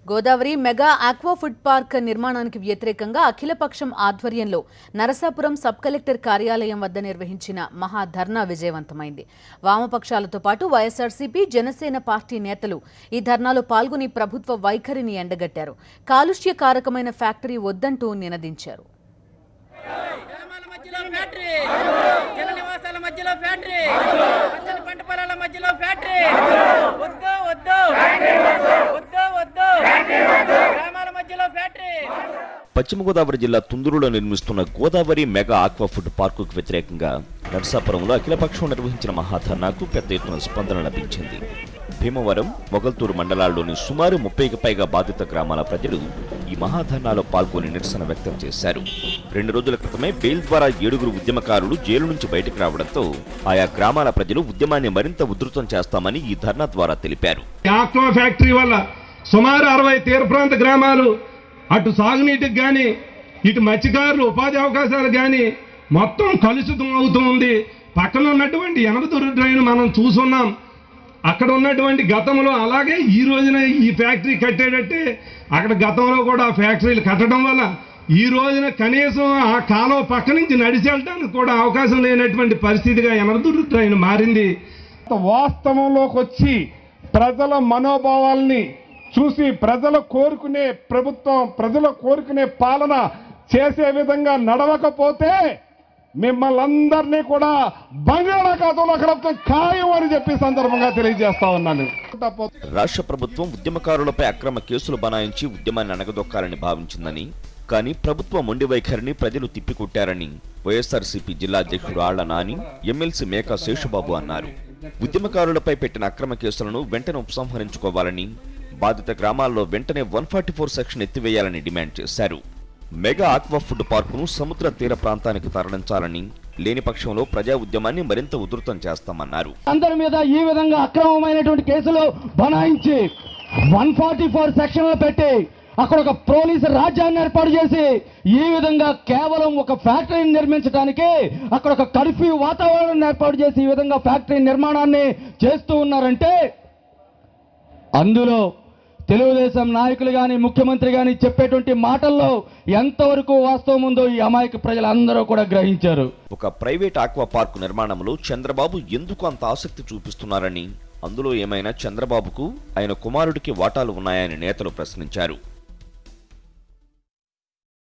Godavari mega aqua food park నిర్మాణానికి వ్యతిరేకంగా అఖిలపక్షం ఆధ్వర్యంలో నరసాపురం సబ్ కలెక్టర్ కార్యాలయం వద్ద నిర్వహించిన మహాధర్నా విజయవంతమైంది. వామపక్షాలతో పాటు వైఎస్ఆర్సీపీ, జనసేన పార్టీ నేతలు ఈ ధర్నాలో పాల్గొని ప్రభుత్వ వైఖరిని ఎండగట్టారు. కాలుష్యకారకమైన ఫ్యాక్టరీ వద్దంటూ నినదించారు. పశ్చిమ గోదావరి జిల్లా తుందూరులో నిర్మిస్తున్న గోదావరి మెగా ఆక్వా ఫుడ్ పార్కుకు వ్యతిరేకంగా నరసాపురంలో అఖిలపక్షం నిర్వహించిన మహాధర్నాకు పెద్ద ఎత్తున స్పందన లభించింది. భీమవరం, మొగల్తూరు మండలాల్లోని సుమారు 30కి పైగా బాధిత గ్రామాల ప్రజలు ఈ మహాధర్నాలో పాల్గొని నిరసన వ్యక్తం చేశారు. 2 రోజుల క్రితమే బెయిల్ ద్వారా 7 ఉద్యమకారులు జైలు నుంచి బయటకు రావడంతో ఆయా గ్రామాల ప్రజలు ఉద్యమాన్ని మరింత ఉధృతం చేస్తామని ఈ ధర్నా ద్వారా తెలిపారు. ఆక్వా ఫ్యాక్టరీ వల్ల సుమారు 60 తీర ప్రాంత గ్రామాలు అటు సాగునీటికి కానీ ఇటు మత్స్యకారులు ఉపాధి అవకాశాలు కానీ మొత్తం కలుషితం అవుతుంది. పక్కన ఉన్నటువంటి ఎనపదూరు డ్రైన్ మనం చూసున్నాం. అక్కడ ఉన్నటువంటి గతంలో అలాగే ఈ రోజున ఈ ఫ్యాక్టరీ కట్టేటట్టే అక్కడ గతంలో కూడా ఫ్యాక్టరీలు కట్టడం వల్ల ఈ రోజున కనీసం ఆ కాలువ పక్క నుంచి నడిచి వెళ్ళడానికి కూడా అవకాశం లేనటువంటి పరిస్థితిగా ఎనపదూరు డ్రైన్ మారింది. వాస్తవంలోకి వచ్చి ప్రజల మనోభావాల్ని చూసి ప్రజలు కోరుకునే ప్రభుత్వం, ప్రజలు కోరుకునే పాలన చేసే విధంగా నడవకపోతే మిమ్మల్ని అందరినీ కూడా బంగాళాఖాతంలో కలపడం ఖాయం అని చెప్పి సందర్భంగా తెలియజేస్తా ఉన్నాను. రాష్ట్ర ప్రభుత్వం ఉద్యమకారులపై అక్రమ కేసులు బనాయించి ఉద్యమాన్ని అణగదొక్కాలని భావించిందని, కానీ ప్రభుత్వ మొండి వైఖరిని ప్రజలు తిప్పికొట్టారని వైఎస్ఆర్సీపీ జిల్లా అధ్యక్షుడు ఆళ్ల నాని, ఎమ్మెల్సీ మేకా శేషుబాబు అన్నారు. ఉద్యమకారులపై పెట్టిన అక్రమ కేసులను వెంటనే ఉపసంహరించుకోవాలని, బాధిత గ్రామాల్లో వెంటనే 144 సెక్షన్ ఎత్తివేయాలని డిమాండ్ చేశారు. మెగా ఆక్వా ఫుడ్ పార్కును సముద్ర తీర ప్రాంతానికి తరలించాలని, లేని పక్షంలో ప్రజా ఉద్యమాన్ని మరింత ఉధృతం చేస్తామన్నారు. అందరి మీద ఈ విధంగా అక్రమమైనటువంటి కేసులు బనాయించి 144 సెక్షన్లు పెట్టి అక్కడ ఒక పోలీసు రాజ్యాన్ని ఏర్పాటు చేసి ఈ విధంగా కేవలం ఒక ఫ్యాక్టరీని నిర్మించడానికి అక్కడ ఒక కర్ఫ్యూ వాతావరణాన్ని ఏర్పాటు చేసి ఈ విధంగా ఫ్యాక్టరీ నిర్మాణాన్ని చేస్తూ ఉన్నారంటే అందులో తెలుగుదేశం నాయకులు కానీ ముఖ్యమంత్రి కానీ చెప్పేటువంటి మాటల్లో ఎంతవరకు వాస్తవం ఉందో ఈ అమాయక ప్రజలందరూ కూడా గ్రహించారు. ఒక ప్రైవేట్ ఆక్వా పార్కు నిర్మాణంలో చంద్రబాబు ఎందుకు అంత ఆసక్తి చూపిస్తున్నారని, అందులో ఏమైనా చంద్రబాబుకు ఆయన కుమారుడికి వాటాలు ఉన్నాయని నేతలు ప్రశ్నించారు.